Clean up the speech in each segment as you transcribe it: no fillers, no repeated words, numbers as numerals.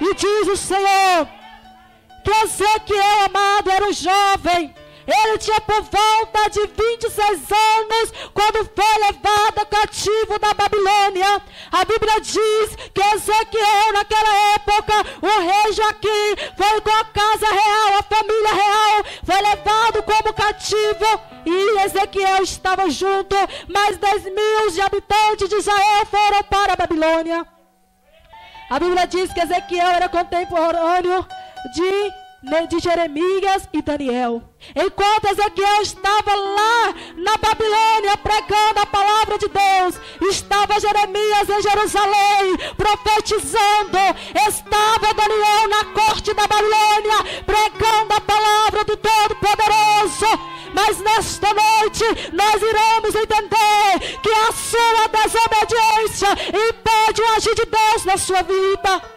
E diz o Senhor que Ezequiel, amado, era um jovem. Ele tinha por volta de 26 anos quando foi levado cativo da Babilônia. A Bíblia diz que Ezequiel, naquela época, o rei Joaquim foi com a casa real, a família real, foi levado como cativo. E Ezequiel estava junto, mais 10.000 de habitantes de Israel foram para a Babilônia. A Bíblia diz que Ezequiel era contemporâneo de Jeremias e Daniel. Enquanto Ezequiel estava lá na Babilônia pregando a palavra de Deus, estava Jeremias em Jerusalém profetizando, estava Daniel na corte da Babilônia pregando a palavra do Todo-Poderoso. Mas nesta noite nós iremos entender que a sua desobediência impede o agir de Deus na sua vida.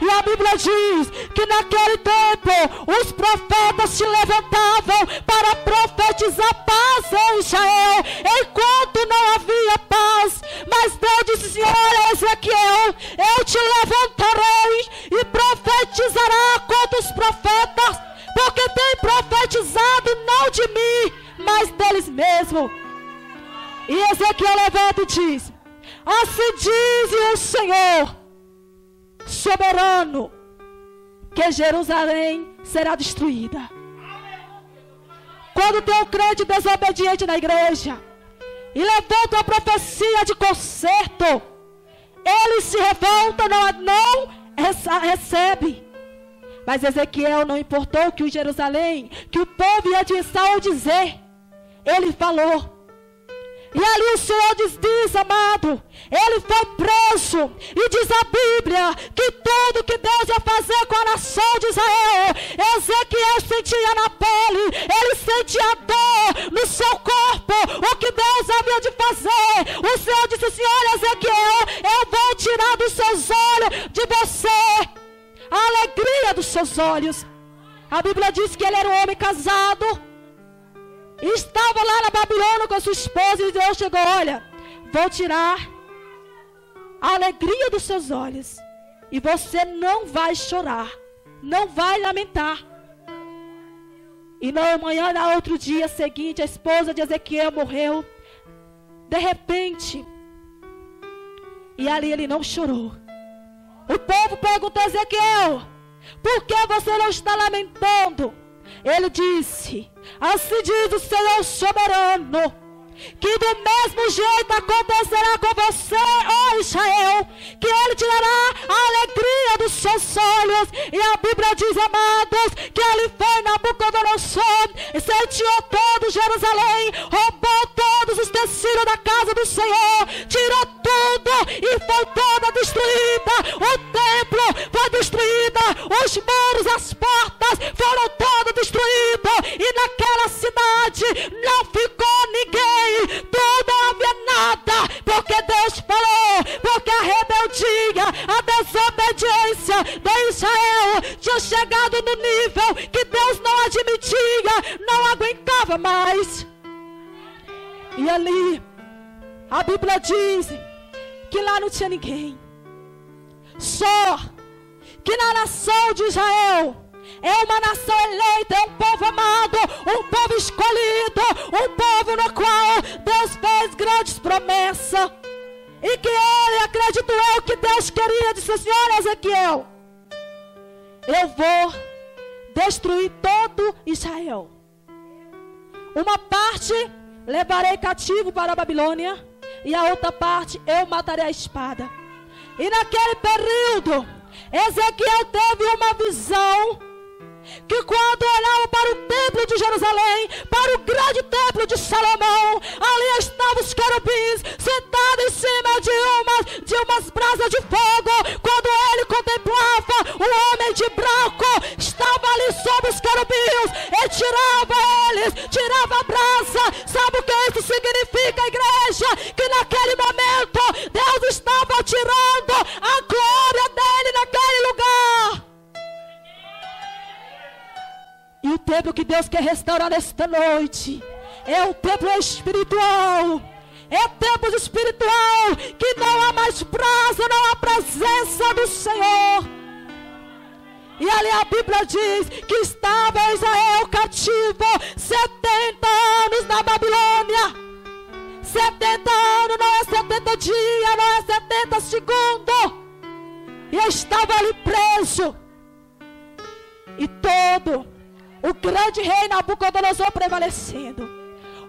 E a Bíblia diz que naquele tempo os profetas se levantavam para profetizar paz em Israel, enquanto não havia paz. Mas Deus disse assim: olha, Ezequiel, eu te levantarei e profetizará contra os profetas, porque tem profetizado não de mim, mas deles mesmos. E Ezequiel levanta e diz: assim diz o Senhor soberano, que Jerusalém será destruída. Quando tem um crente desobediente na igreja e levanta uma profecia de conserto, ele se revolta, não recebe. Mas Ezequiel não importou que o Jerusalém, que o povo ia dizer, ele falou. E ali o Senhor diz, amado, ele foi preso. E diz a Bíblia que tudo que Deus ia fazer com a nação de Israel, Ezequiel sentia na pele, ele sentia dor no seu corpo, o que Deus havia de fazer. O Senhor disse assim: olha, Ezequiel, eu vou tirar dos seus olhos, de você, a alegria dos seus olhos. A Bíblia diz que ele era um homem casado, estava lá na Babilônia com a sua esposa, e Deus chegou: olha, vou tirar a alegria dos seus olhos, e você não vai chorar, não vai lamentar. E na manhã, no outro dia seguinte, a esposa de Ezequiel morreu de repente, e ali ele não chorou. O povo perguntou a Ezequiel: por que você não está lamentando? Ele disse: assim diz o Senhor soberano, que do mesmo jeito acontecerá com você, ó Israel, que ele tirará a alegria dos seus olhos. E a Bíblia diz, amados, que ele foi Nabucodonosor, incendiou todo Jerusalém, roubou todos os tecidos da casa do Senhor, tirou tudo e foi toda destruída. O templo foi destruído, os muros, as portas foram todas destruídas, e naquela cidade não ficou ninguém, tudo não havia nada, porque Deus falou, porque a rebeldia, a desobediência de Israel tinha chegado no nível que Deus não admitia, não aguentava mais. E ali a Bíblia diz que lá não tinha ninguém, só que na nação de Israel é uma nação eleita, é um povo amado, um povo escolhido, um povo no qual Deus fez grandes promessas, e que ele acreditou que Deus queria. Disse assim: olha, Ezequiel, eu vou destruir todo Israel, uma parte levarei cativo para a Babilônia, e a outra parte eu matarei a espada. E naquele período Ezequiel teve uma visão, que quando olhava para o templo de Jerusalém, para o grande templo de Salomão, ali estavam os querubins sentados em cima de umas brasas de fogo. Quando ele contemplava o homem de branco, estava ali sobre os querubins, e tirava a brasa. Sabe o que isso significa, igreja? Que naquele momento Deus estava tirando a glória dele naquele lugar. E o templo que Deus quer restaurar nesta noite é o templo espiritual. É templo espiritual que não há mais brasa, não há presença do Senhor. ali a Bíblia diz que estava Israel cativo 70 anos na Babilônia. 70 anos não é 70 dias, não é 70 segundos. E eu estava ali preso. E todo o grande rei Nabucodonosor prevalecendo.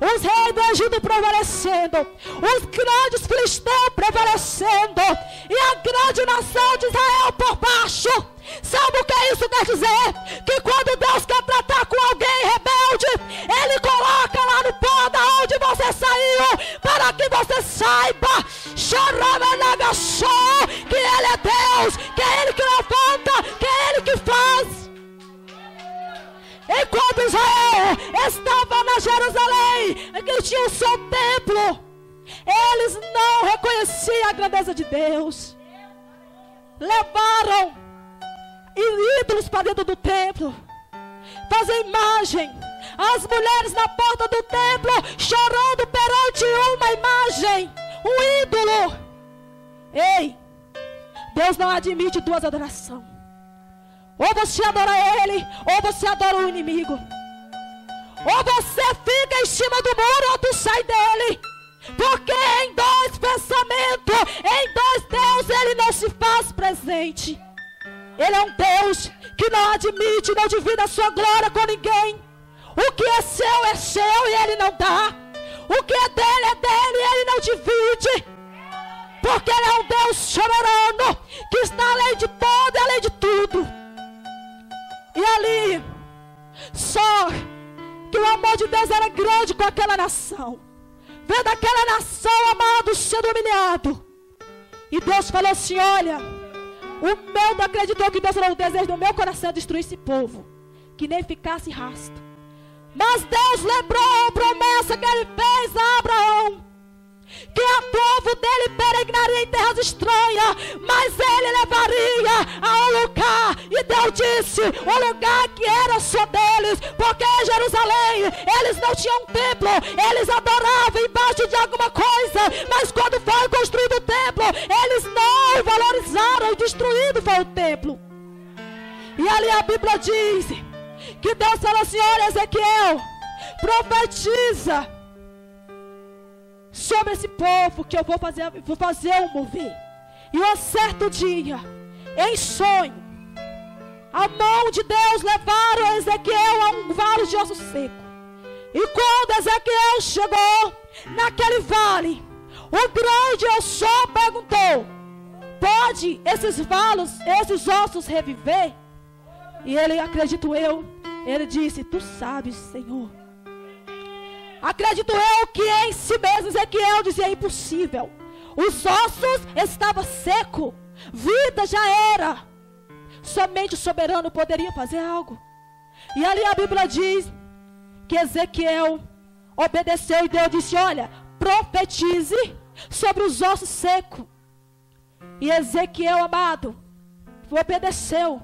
Os reis do Egito prevalecendo. Os grandes filisteus prevalecendo. E a grande nação de Israel por baixo. Sabe o que isso quer dizer? Que quando Deus quer tratar com alguém rebelde, Ele coloca lá no pó da onde você saiu, para que você saiba, que Ele é Deus, que é Ele que levanta, que é Ele que faz. Enquanto Israel estava na Jerusalém, que tinha o seu templo, eles não reconheciam a grandeza de Deus. Levaram ídolos para dentro do templo, fazer imagem. As mulheres na porta do templo chorando perante uma imagem, um ídolo. Ei, Deus não admite duas adorações. Ou você adora Ele, ou você adora o inimigo. Ou você fica em cima do muro, ou tu sai dele. Porque em dois pensamentos, em dois Deus, Ele não se faz presente. Ele é um Deus que não admite, não divide a sua glória com ninguém. O que é seu e Ele não dá. O que é dele e Ele não divide. Porque Ele é um Deus soberano, que está além de todo e além de tudo. E ali, só que o amor de Deus era grande com aquela nação. Vendo aquela nação, amado, sendo humilhado. E Deus falou assim, olha, o meu não acreditou que Deus falou, o desejo do meu coração é destruir esse povo, que nem ficasse rastro. Mas Deus lembrou a promessa que Ele fez a Abraão, que o povo dele peregrinaria em terras estranhas, mas ele levaria a um lugar, e Deus disse, o lugar que era só deles, porque em Jerusalém eles não tinham um templo, eles adoravam embaixo de alguma coisa, mas quando foi construído o templo, eles não valorizaram, e destruído foi o templo. E ali a Bíblia diz que Deus falou assim, olha Ezequiel, profetiza sobre esse povo que eu vou fazer um mover. E um certo dia, em sonho, a mão de Deus levaram Ezequiel a um vale de osso seco. E quando Ezequiel chegou naquele vale, o grande eu só perguntou, pode esses ossos reviver? E ele, acredito eu, ele disse, tu sabes, Senhor. Acredito eu que em si mesmo Ezequiel dizia impossível. Os ossos estavam secos. Vida já era. Somente o soberano poderia fazer algo. E ali a Bíblia diz que Ezequiel obedeceu e Deus disse, olha, profetize sobre os ossos secos. E Ezequiel, amado, obedeceu.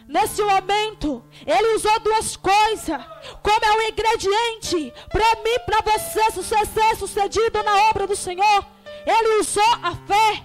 Nesse momento, ele usou duas coisas como é um ingrediente para mim, para você ser sucedido na obra do Senhor. Ele usou a fé.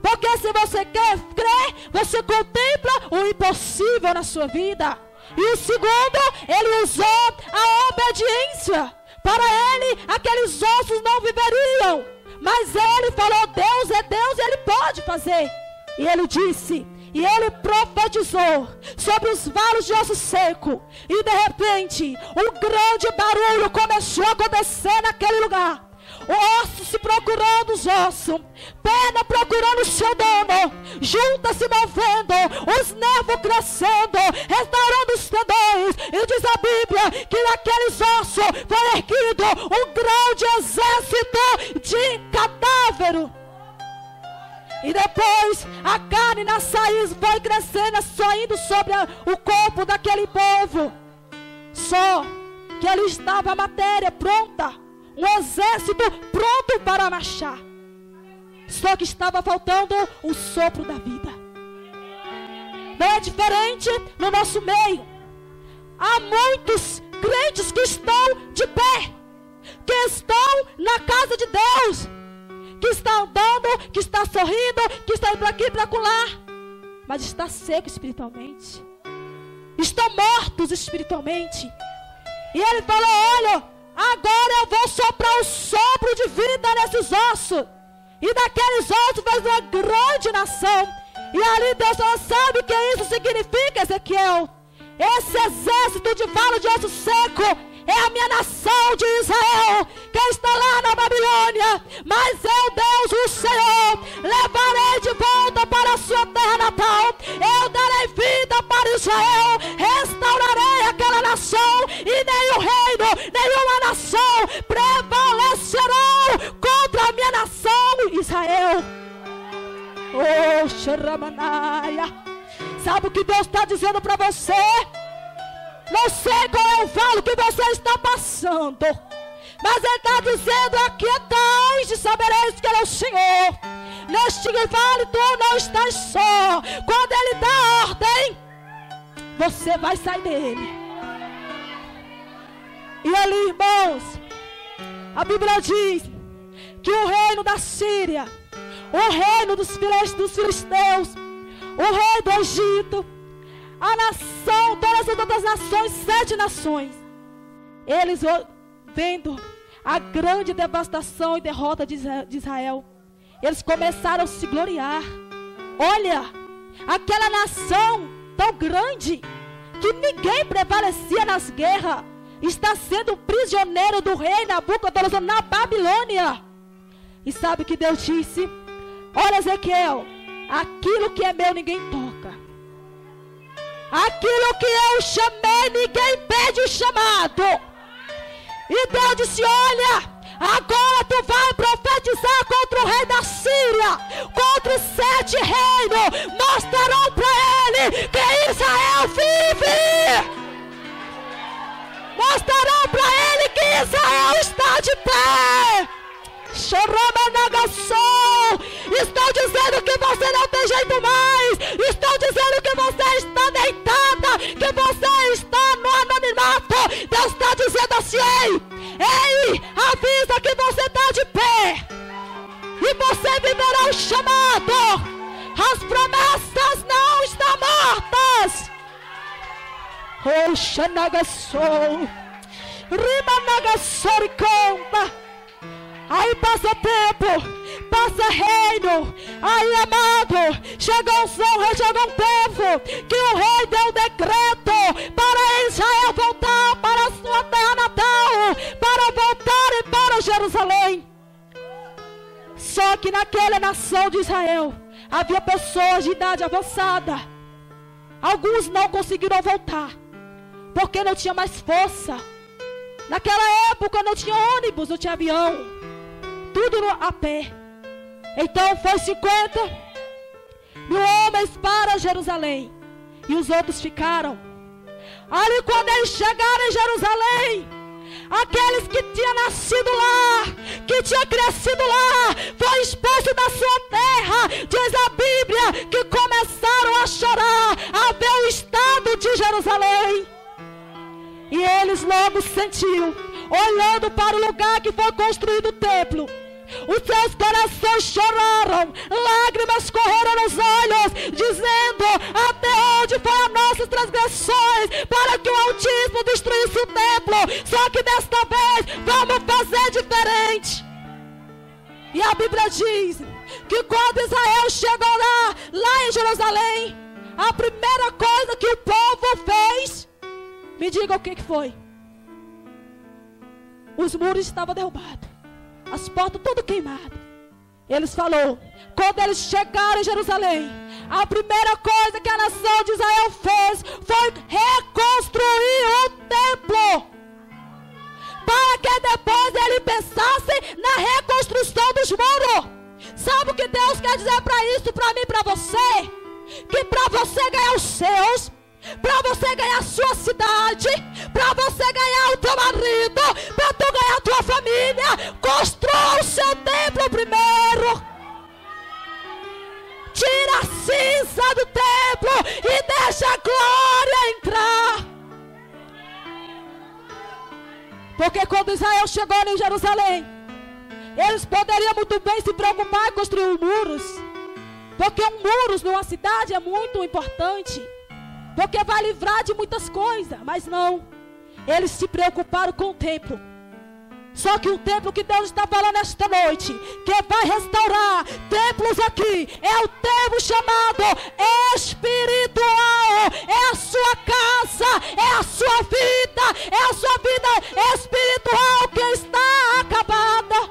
Porque se você quer crer, você contempla o impossível na sua vida. E o segundo, ele usou a obediência. Para ele, aqueles ossos não viveriam. Mas ele falou, Deus é Deus e Ele pode fazer. E ele disse... E ele profetizou sobre os valos de osso seco. E de repente, um grande barulho começou a acontecer naquele lugar. O osso se procurando os ossos, perna procurando o seu dono, junta se movendo, os nervos crescendo, restaurando os tendões. E diz a Bíblia que naqueles ossos foi erguido um grande exército de cadáveres. E depois a carne na raiz foi crescendo, saindo sobre o corpo daquele povo. Só que ali estava a matéria pronta, um exército pronto para marchar. Só que estava faltando o sopro da vida. Não é diferente no nosso meio. Há muitos crentes que estão de pé, que estão na casa de Deus, que está andando, que está sorrindo, que está indo para aqui e para acolá, mas está seco espiritualmente. estão mortos espiritualmente. E ele falou: olha, agora eu vou soprar o sopro de vida nesses ossos. E daqueles ossos fez uma grande nação. E ali Deus só sabe o que isso significa, Ezequiel. Esse exército de valo de osso seco é a minha nação de Israel, que está lá na Babilônia. Mas eu, Deus, o Senhor, levarei de volta para a sua terra natal. Eu darei vida para Israel, restaurarei aquela nação, e nenhum reino, nenhuma nação prevalecerão contra a minha nação, Israel. Oh, Xeramanaia. Sabe o que Deus está dizendo para você? Não sei qual é o vale que você está passando, mas Ele está dizendo: aquietais e sabereis que Ele é o Senhor. Neste vale tu não estás só. Quando Ele dá ordem, você vai sair dele. E ali, irmãos, a Bíblia diz que o reino da Síria, o reino dos filisteus, o rei do Egito, a nação, todas as outras nações, 7 nações, eles vendo a grande devastação e derrota de Israel, eles começaram a se gloriar. Olha, aquela nação tão grande que ninguém prevalecia nas guerras, está sendo prisioneiro do rei Nabucodonosor na Babilônia. E sabe o que Deus disse? Olha, Ezequiel, aquilo que é meu ninguém toca. Aquilo que eu chamei, ninguém pede o chamado. E Deus disse: olha, agora tu vai profetizar contra o rei da Síria, contra os 7 reinos. Mostrarão para ele que Israel vive. Mostrarão para ele que Israel está de pé. Estou dizendo que você não tem jeito mais. Estou dizendo que você está deitada, que você está no anonimato. Deus está dizendo assim: ei, avisa que você está de pé, e você viverá o chamado. As promessas não estão mortas. Oh, Xanagassou, Rimanagassouri conta. Aí passa tempo, passa reino. Aí, amado, chegou um tempo que o rei deu um decreto para Israel voltar para a sua terra natal, para voltarem para Jerusalém. Só que naquela nação de Israel havia pessoas de idade avançada. Alguns não conseguiram voltar, porque não tinha mais força. Naquela época não tinha ônibus, não tinha avião, tudo a pé. Então foi 50 mil homens para Jerusalém, e os outros ficaram. Ali quando eles chegaram em Jerusalém, aqueles que tinham nascido lá, que tinham crescido lá, foi expulso da sua terra. Diz a Bíblia que começaram a chorar, a ver o estado de Jerusalém. E eles logo sentiram, olhando para o lugar que foi construído o templo, os seus corações choraram, lágrimas correram nos olhos, dizendo: até onde foram as nossas transgressões para que o Altíssimo destruísse o templo? Só que desta vez vamos fazer diferente. E a Bíblia diz que quando Israel chegou lá em Jerusalém, a primeira coisa que o povo fez, me diga o que foi? Os muros estavam derrubados, as portas tudo queimadas. Eles falaram, quando eles chegaram em Jerusalém, a primeira coisa que a nação de Israel fez foi reconstruir o templo, para que depois ele pensasse na reconstrução dos muros. Sabe o que Deus quer dizer para isso, para mim e para você? Que para você ganhar os seus, para você ganhar a sua cidade, para você ganhar o teu marido, para tu ganhar a tua família, construa o seu templo primeiro. Tira a cinza do templo e deixa a glória entrar. Porque quando Israel chegou em Jerusalém, eles poderiam muito bem se preocupar em construir muros, porque muros numa cidade é muito importante. porque vai livrar de muitas coisas. Mas não, eles se preocuparam com o templo. Só que o templo que Deus está falando esta noite, que vai restaurar templos aqui, é o templo chamado espiritual. É a sua casa, é a sua vida, é a sua vida espiritual que está acabada.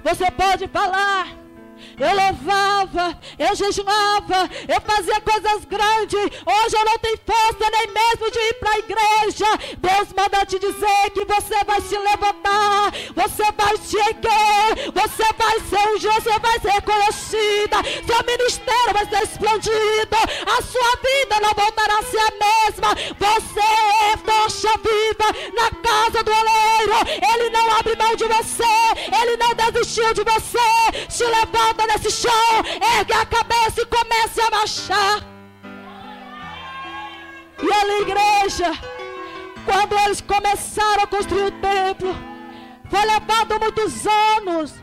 Você pode falar: eu louvava, eu jejuava, eu fazia coisas grandes, hoje eu não tenho força nem mesmo de ir para a igreja. Deus manda te dizer que você vai se levantar, você vai se erguer, você vai ser ungida, você vai ser reconhecida, seu ministério vai ser explodido, a sua vida não voltará a ser a mesma. Você é tocha viva na casa do oleiro, ele não abre mão de você, ele não desistiu de você. Se levanta nesse chão, ergue a cabeça e comece a marchar. E ali, igreja, quando eles começaram a construir o templo, foi levado muitos anos,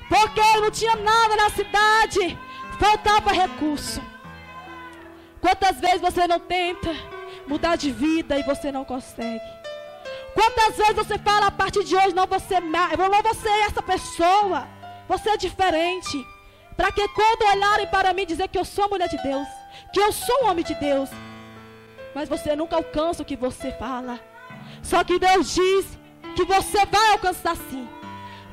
porque não tinha nada na cidade, faltava recurso. Quantas vezes você não tenta mudar de vida e você não consegue? Quantas vezes você fala: a partir de hoje não vou ser essa pessoa, você é diferente, para que quando olharem para mim dizer que eu sou mulher de Deus, que eu sou homem de Deus, mas você nunca alcança o que você fala. Só que Deus diz que você vai alcançar sim,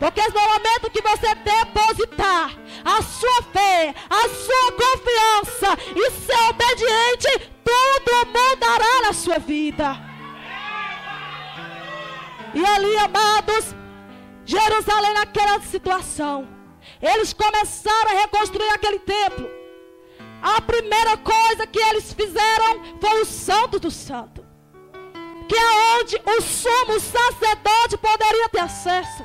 porque no momento que você depositar a sua fé, a sua confiança e ser obediente, tudo mudará na sua vida. E ali, amados, Jerusalém, naquela situação, eles começaram a reconstruir aquele templo. A primeira coisa que eles fizeram foi o Santo do Santo, que é onde o sumo sacerdote poderia ter acesso.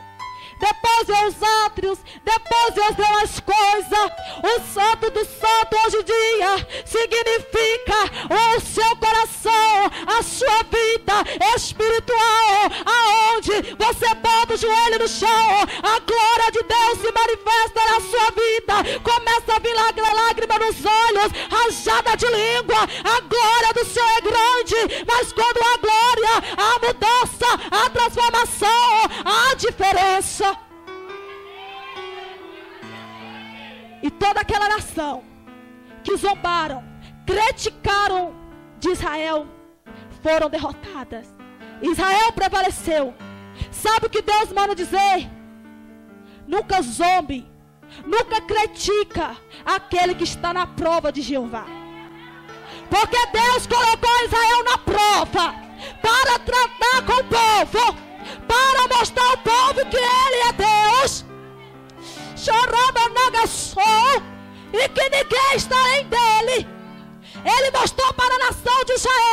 Depois vem os átrios, depois vem as demais coisas. O Santo do Santo hoje em dia significa o seu coração, a sua vida espiritual, aonde você bota o joelho no chão, a glória de Deus se manifesta na sua vida, começa a vir lágrima nos olhos, rajada de língua. A glória do Senhor é grande, mas quando a glória, a mudança, a transformação, a diferença. E toda aquela nação que zombaram, criticaram de Israel, foram derrotadas. Israel prevaleceu. Sabe o que Deus manda dizer? Nunca zombe, nunca critica aquele que está na prova de Jeová. Porque Deus colocou Israel na prova para tratar com o povo, para mostrar ao povo que Ele é Deus, e que ninguém está além dele. Ele mostrou para a nação de Israel